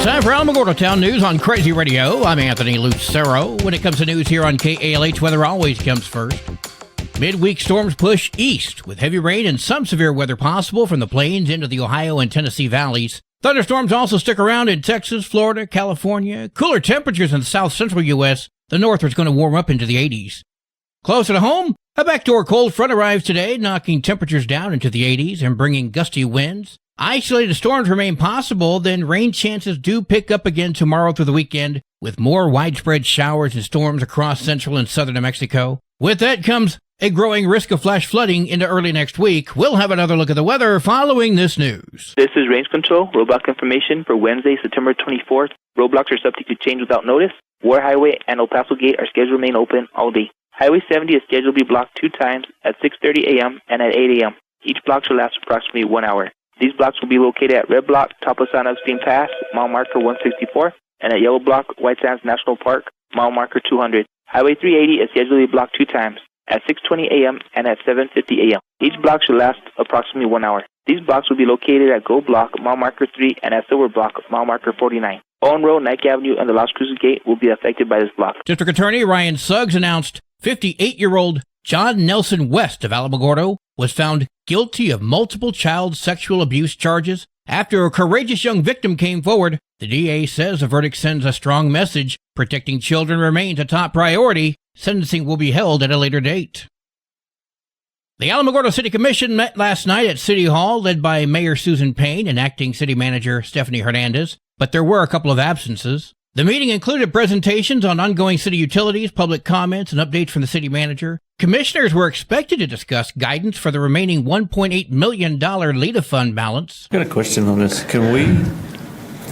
Time for Alamogordo Town News on Crazy Radio. I'm Anthony Lucero. When it comes to news here on KALH, weather always comes first. Midweek storms push east with heavy rain and some severe weather possible from the plains into the Ohio and Tennessee valleys. Thunderstorms also stick around in Texas, Florida, California. Cooler temperatures in the south-central U.S. The north is going to warm up into the 80s. Closer to home, a backdoor cold front arrives today, knocking temperatures down into the 80s and bringing gusty winds. Isolated storms remain possible, then rain chances do pick up again tomorrow through the weekend, with more widespread showers and storms across central and southern New Mexico. With that comes a growing risk of flash flooding into early next week. We'll have another look at the weather following this news. This is range control, roadblock information for Wednesday, September 24th. Roadblocks are subject to change without notice. War Highway and El Paso Gate are scheduled to remain open all day. Highway 70 is scheduled to be blocked 2 times at 6:30 a.m. and at 8 a.m. Each block should last approximately 1 hour. These blocks will be located at Red Block, top of San Agustin Pass, mile marker 164, and at Yellow Block, White Sands National Park, mile marker 200. Highway 380 is scheduled to be blocked 2 times, at 6:20 a.m. and at 7:50 a.m. Each block should last approximately 1 hour. These blocks will be located at Gold Block, mile marker 3, and at Silver Block, mile marker 49. Owen Road, Nike Avenue, and the Las Cruces Gate will be affected by this block. District Attorney Ryan Suggs announced 58-year-old John Nelson West of Alamogordo was found guilty of multiple child sexual abuse charges after a courageous young victim came forward. The DA says the verdict sends a strong message. Protecting children remains a top priority. Sentencing will be held at a later date. The Alamogordo City Commission met last night at City Hall, led by Mayor Susan Payne and Acting City Manager Stephanie Hernandez, but there were a couple of absences. The meeting included presentations on ongoing city utilities, public comments, and updates from the city manager. Commissioners were expected to discuss guidance for the remaining $1.8 million LEDA fund balance. I've got a question on this. Can we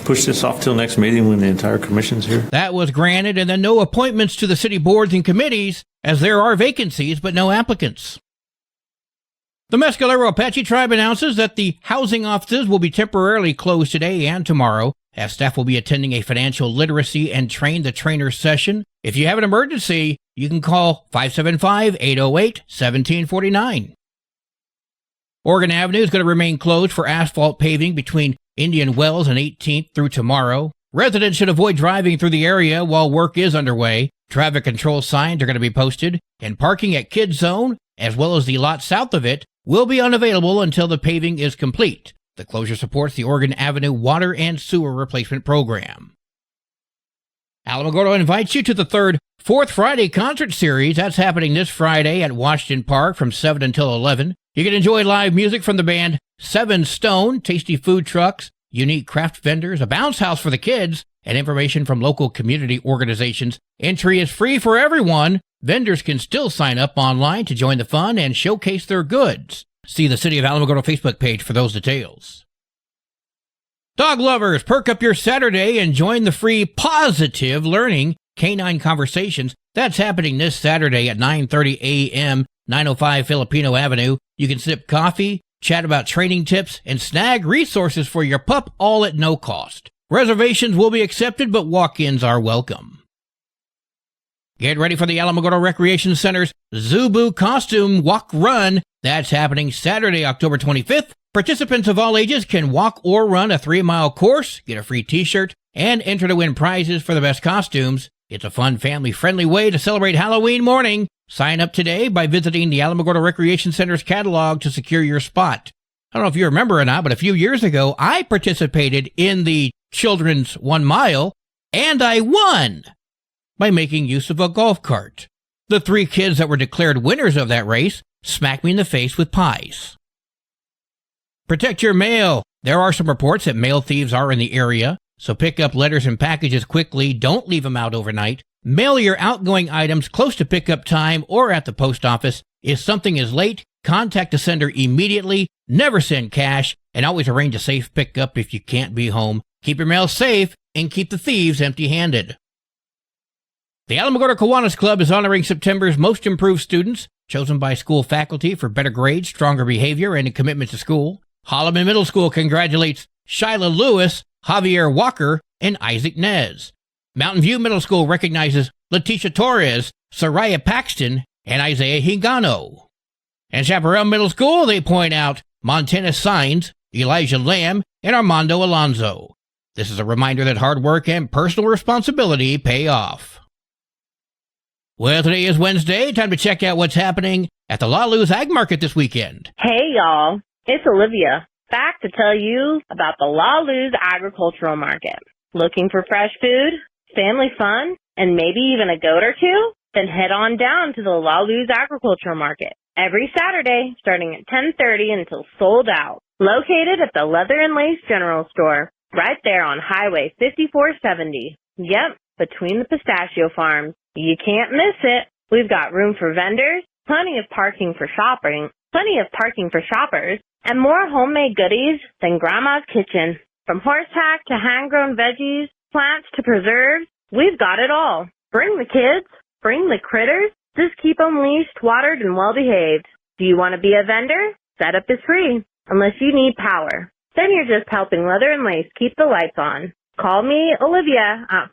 push this off till next meeting when the entire commission's here? That was granted, and then no appointments to the city boards and committees, as there are vacancies but no applicants. The Mescalero Apache tribe announces that the housing offices will be temporarily closed today and tomorrow, as staff will be attending a financial literacy and train the trainer session. If you have an emergency, you can call 575-808-1749. Oregon Avenue is going to remain closed for asphalt paving between Indian Wells and 18th through tomorrow. Residents should avoid driving through the area while work is underway. Traffic control signs are going to be posted, and parking at Kids Zone, as well as the lot south of it, will be unavailable until the paving is complete. The closure supports the Oregon Avenue Water and Sewer Replacement Program. Alamogordo invites you to the third Fourth Friday concert series. That's happening this Friday at Washington Park from 7 until 11. You can enjoy live music from the band Seven Stone, tasty food trucks, unique craft vendors, a bounce house for the kids, and information from local community organizations. Entry is free for everyone. Vendors can still sign up online to join the fun and showcase their goods. See the City of Alamogordo Facebook page for those details. Dog lovers, perk up your Saturday and join the free Positive Learning Canine Conversations. That's happening this Saturday at 9:30 a.m., 905 Filipino Avenue. You can sip coffee, chat about training tips, and snag resources for your pup, all at no cost. Reservations will be accepted, but walk-ins are welcome. Get ready for the Alamogordo Recreation Center's Zubu Costume Walk Run. That's happening Saturday, October 25th. Participants of all ages can walk or run a 3-mile course, get a free t-shirt, and enter to win prizes for the best costumes. It's a fun, family-friendly way to celebrate Halloween morning. Sign up today by visiting the Alamogordo Recreation Center's catalog to secure your spot. I don't know if you remember or not, but a few years ago, I participated in the children's 1 mile, and I won by making use of a golf cart. The 3 kids that were declared winners of that race smacked me in the face with pies. Protect your mail. There are some reports that mail thieves are in the area, so pick up letters and packages quickly. Don't leave them out overnight. Mail your outgoing items close to pickup time or at the post office. If something is late, contact the sender immediately. Never send cash, and always arrange a safe pickup if you can't be home. Keep your mail safe and keep the thieves empty-handed. The Alamogordo Kiwanis Club is honoring September's most improved students, chosen by school faculty for better grades, stronger behavior, and a commitment to school. Holloman Middle School congratulates Shyla Lewis, Javier Walker, and Isaac Nez. Mountain View Middle School recognizes Leticia Torres, Soraya Paxton, and Isaiah Higano. And Chaparral Middle School, they point out Montana Signs, Elijah Lamb, and Armando Alonso. This is a reminder that hard work and personal responsibility pay off. Well, today is Wednesday. Time to check out what's happening at the Laluz Ag Market this weekend. Hey, y'all. It's Olivia, back to tell you about the Laluz Agricultural Market. Looking for fresh food, family fun, and maybe even a goat or two? Then head on down to the Laluz Agricultural Market every Saturday starting at 10:30 until sold out. Located at the Leather and Lace General Store, right there on Highway 5470. Yep, between the pistachio farms. You can't miss it. We've got room for vendors, plenty of parking for shoppers, and more homemade goodies than Grandma's kitchen. From horse tack to hand-grown veggies, plants to preserves, we've got it all. Bring the kids, bring the critters, just keep them leashed, watered, and well-behaved. Do you want to be a vendor? Setup is free, unless you need power. Then you're just helping Leather and Lace keep the lights on. Call me, Olivia, at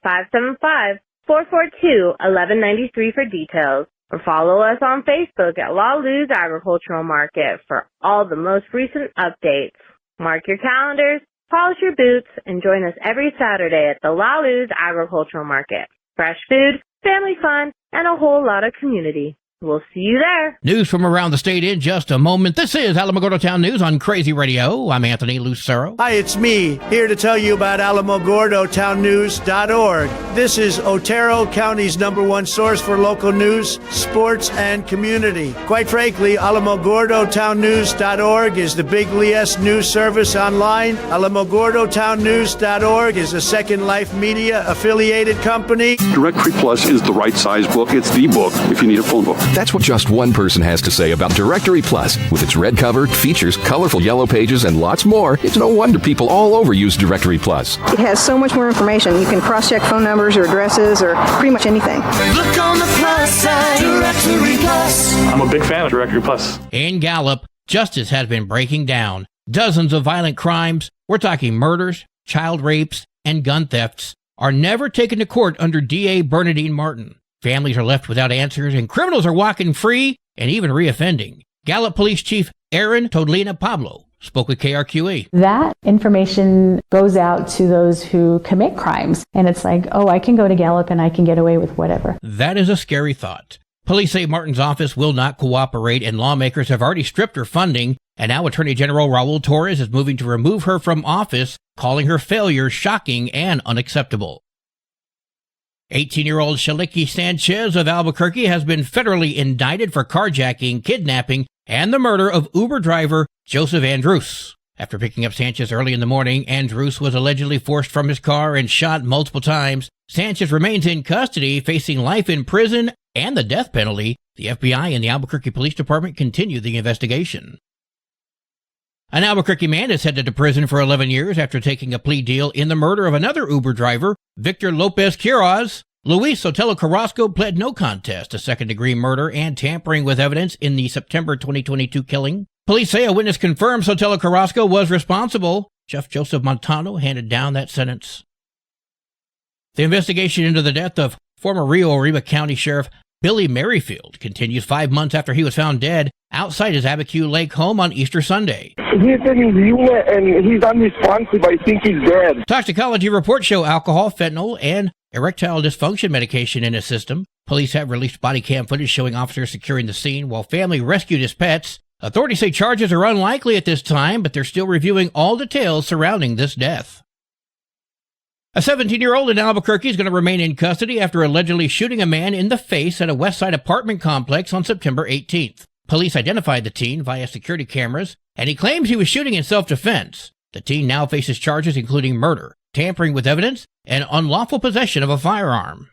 575-442-1193 for details, or follow us on Facebook at Laluz Agricultural Market for all the most recent updates. Mark your calendars, polish your boots, and join us every Saturday at the Laluz Agricultural Market. Fresh food, family fun, and a whole lot of community. We'll see you there. News from around the state in just a moment. This is Alamogordo Town News on Crazy Radio. I'm Anthony Lucero. Hi, it's me, here to tell you about AlamogordoTownNews.org. This is Otero County's #1 source for local news, sports, and community. Quite frankly, AlamogordoTownNews.org is the big LES news service online. AlamogordoTownNews.org is a Second Life Media affiliated company. Directory Plus is the right size book. It's the book if you need a phone book. That's what just one person has to say about Directory Plus. With its red cover, features, colorful yellow pages, and lots more, it's no wonder people all over use Directory Plus. It has so much more information. You can cross-check phone numbers or addresses or pretty much anything. Look on the plus side, Directory Plus. I'm a big fan of Directory Plus. In Gallup, justice has been breaking down. Dozens of violent crimes, we're talking murders, child rapes, and gun thefts, are never taken to court under DA Bernadine Martin. Families are left without answers, and criminals are walking free and even reoffending. Gallup Police Chief Aaron Todlina Pablo spoke with KRQE. That information goes out to those who commit crimes, and it's like, oh, I can go to Gallup and I can get away with whatever. That is a scary thought. Police say Martin's office will not cooperate, and lawmakers have already stripped her funding, and now Attorney General Raul Torres is moving to remove her from office, calling her failure shocking and unacceptable. 18-year-old Shaliki Sanchez of Albuquerque has been federally indicted for carjacking, kidnapping, and the murder of Uber driver Joseph Andrus. After picking up Sanchez early in the morning, Andrus was allegedly forced from his car and shot multiple times. Sanchez remains in custody, facing life in prison and the death penalty. The FBI and the Albuquerque Police Department continue the investigation. An Albuquerque man is headed to prison for 11 years after taking a plea deal in the murder of another Uber driver, Victor Lopez Quiroz. Luis Sotelo Carrasco pled no contest to second-degree murder and tampering with evidence in the September 2022 killing. Police say a witness confirmed Sotelo Carrasco was responsible. Jeff Joseph Montano handed down that sentence. The investigation into the death of former Rio Arriba County Sheriff Billy Merrifield continues 5 months after he was found dead outside his Abiquiu Lake home on Easter Sunday. He's in unit and he's unresponsive. I think he's dead. Toxicology reports show alcohol, fentanyl, and erectile dysfunction medication in his system. Police have released body cam footage showing officers securing the scene while family rescued his pets. Authorities say charges are unlikely at this time, but they're still reviewing all details surrounding this death. A 17-year-old in Albuquerque is going to remain in custody after allegedly shooting a man in the face at a Westside apartment complex on September 18th. Police identified the teen via security cameras, and he claims he was shooting in self-defense. The teen now faces charges including murder, tampering with evidence, and unlawful possession of a firearm.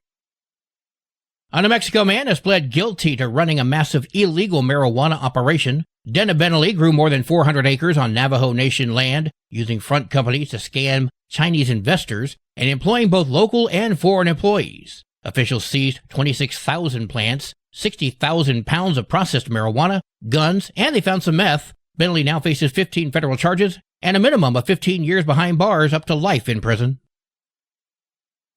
A New Mexico man has pled guilty to running a massive illegal marijuana operation. Dena Benelli grew more than 400 acres on Navajo Nation land, using front companies to scam Chinese investors and employing both local and foreign employees. Officials seized 26,000 plants, 60,000 pounds of processed marijuana, guns, and they found some meth. Benelli now faces 15 federal charges and a minimum of 15 years behind bars up to life in prison.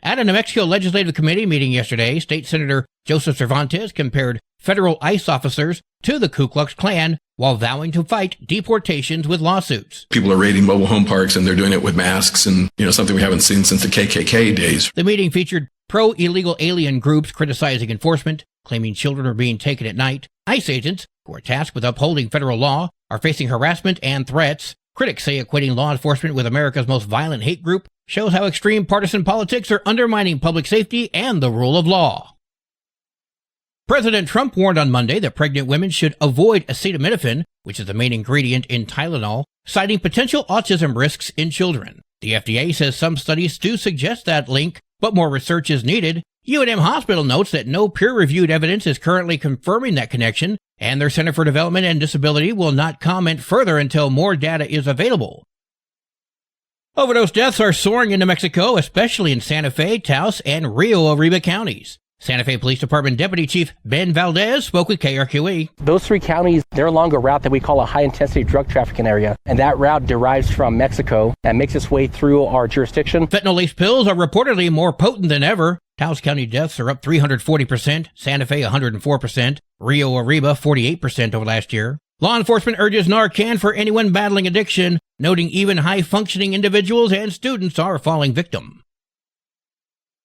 At a New Mexico Legislative Committee meeting yesterday, State Senator Joseph Cervantes compared federal ICE officers to the Ku Klux Klan while vowing to fight deportations with lawsuits. People are raiding mobile home parks and they're doing it with masks and, something we haven't seen since the KKK days. The meeting featured pro-illegal alien groups criticizing enforcement, claiming children are being taken at night. ICE agents, who are tasked with upholding federal law, are facing harassment and threats. Critics say equating law enforcement with America's most violent hate group shows how extreme partisan politics are undermining public safety and the rule of law. President Trump warned on Monday that pregnant women should avoid acetaminophen, which is the main ingredient in Tylenol, citing potential autism risks in children. The FDA says some studies do suggest that link, but more research is needed. UNM Hospital notes that no peer-reviewed evidence is currently confirming that connection, and their Center for Development and Disability will not comment further until more data is available. Overdose deaths are soaring in New Mexico, especially in Santa Fe, Taos, and Rio Arriba counties. Santa Fe Police Department Deputy Chief Ben Valdez spoke with KRQE. Those three counties, they're along a route that we call a high-intensity drug trafficking area, and that route derives from Mexico and makes its way through our jurisdiction. Fentanyl-laced pills are reportedly more potent than ever. Taos County deaths are up 340%, Santa Fe 104%, Rio Arriba 48% over last year. Law enforcement urges Narcan for anyone battling addiction, noting even high-functioning individuals and students are falling victim.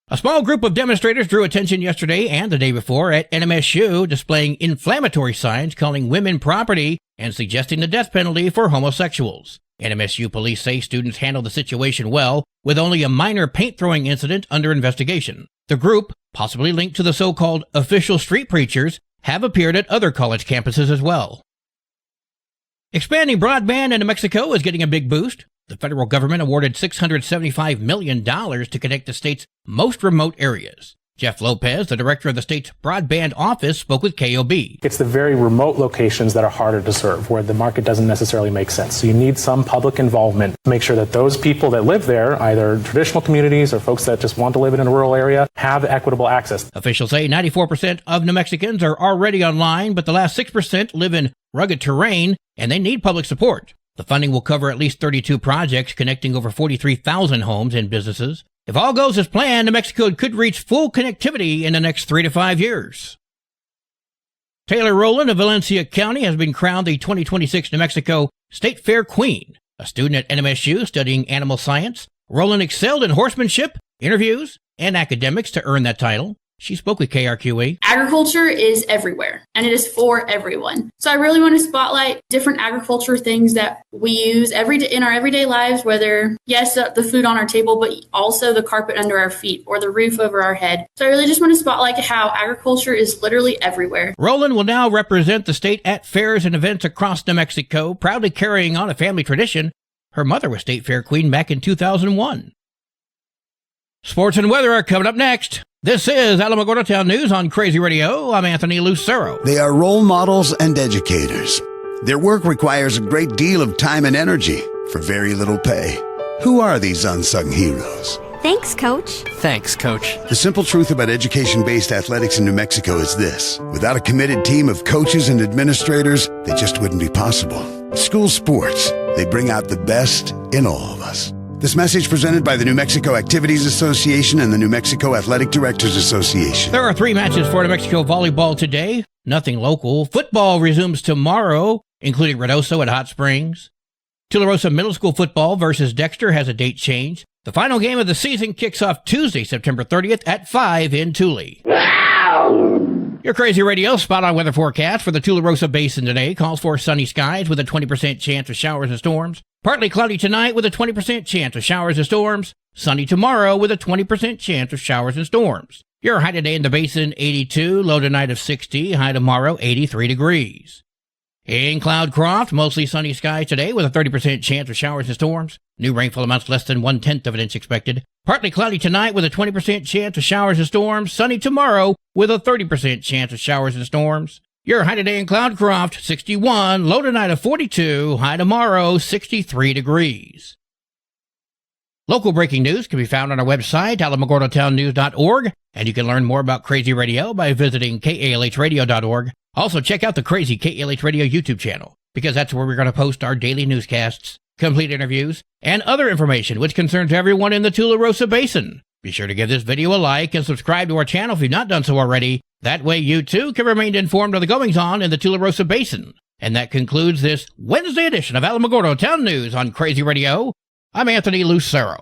A small group of demonstrators drew attention yesterday and the day before at NMSU, displaying inflammatory signs calling women property and suggesting the death penalty for homosexuals. NMSU police say students handled the situation well, with only a minor paint-throwing incident under investigation. The group, possibly linked to the so-called official street preachers, have appeared at other college campuses as well. Expanding broadband in New Mexico is getting a big boost. The federal government awarded $675 million to connect the state's most remote areas. Jeff Lopez, the director of the state's broadband office, spoke with KOB. It's the very remote locations that are harder to serve, where the market doesn't necessarily make sense. So you need some public involvement to make sure that those people that live there, either traditional communities or folks that just want to live in a rural area, have equitable access. Officials say 94% of New Mexicans are already online, but the last 6% live in rugged terrain, and they need public support. The funding will cover at least 32 projects connecting over 43,000 homes and businesses. If all goes as planned, New Mexico could reach full connectivity in the next 3 to 5 years. Taylor Rowland of Valencia County has been crowned the 2026 New Mexico State Fair Queen. A student at NMSU studying animal science, Rowland excelled in horsemanship, interviews, and academics to earn that title. She spoke with KRQE. Agriculture is everywhere, and it is for everyone. So I really want to spotlight different agriculture things that we use in our everyday lives, whether, yes, the food on our table, but also the carpet under our feet or the roof over our head. So I really just want to spotlight how agriculture is literally everywhere. Rowland will now represent the state at fairs and events across New Mexico, proudly carrying on a family tradition. Her mother was State Fair Queen back in 2001. Sports and weather are coming up next. This is Alamogordo Town News on Crazy Radio. I'm Anthony Lucero. They are role models and educators. Their work requires a great deal of time and energy for very little pay. Who are these unsung heroes? Thanks, Coach. Thanks, Coach. The simple truth about education-based athletics in New Mexico is this. Without a committed team of coaches and administrators, they just wouldn't be possible. School sports, they bring out the best in all of us. This message presented by the New Mexico Activities Association and the New Mexico Athletic Directors Association. There are 3 matches for New Mexico volleyball today. Nothing local. Football resumes tomorrow, including Reynosa at Hot Springs. Tularosa Middle School football versus Dexter has a date change. The final game of the season kicks off Tuesday, September 30th at 5 in Tule. Your Crazy Radio spot-on weather forecast for the Tularosa Basin today calls for sunny skies with a 20% chance of showers and storms. Partly cloudy tonight with a 20% chance of showers and storms. Sunny tomorrow with a 20% chance of showers and storms. Your high today in the basin, 82. Low tonight of 60. High tomorrow, 83 degrees. In Cloudcroft, mostly sunny skies today with a 30% chance of showers and storms. New rainfall amounts less than 1/10 of an inch expected. Partly cloudy tonight with a 20% chance of showers and storms. Sunny tomorrow with a 30% chance of showers and storms. Your high today in Cloudcroft, 61. Low tonight of 42. High tomorrow, 63 degrees. Local breaking news can be found on our website, alamogordotownnews.org, and you can learn more about Crazy Radio by visiting kalhradio.org. Also, check out the Crazy KALH Radio YouTube channel, because that's where we're going to post our daily newscasts, complete interviews, and other information which concerns everyone in the Tularosa Basin. Be sure to give this video a like and subscribe to our channel if you've not done so already. That way you too can remain informed of the goings-on in the Tularosa Basin. And that concludes this Wednesday edition of Alamogordo Town News on Crazy Radio. I'm Anthony Lucero.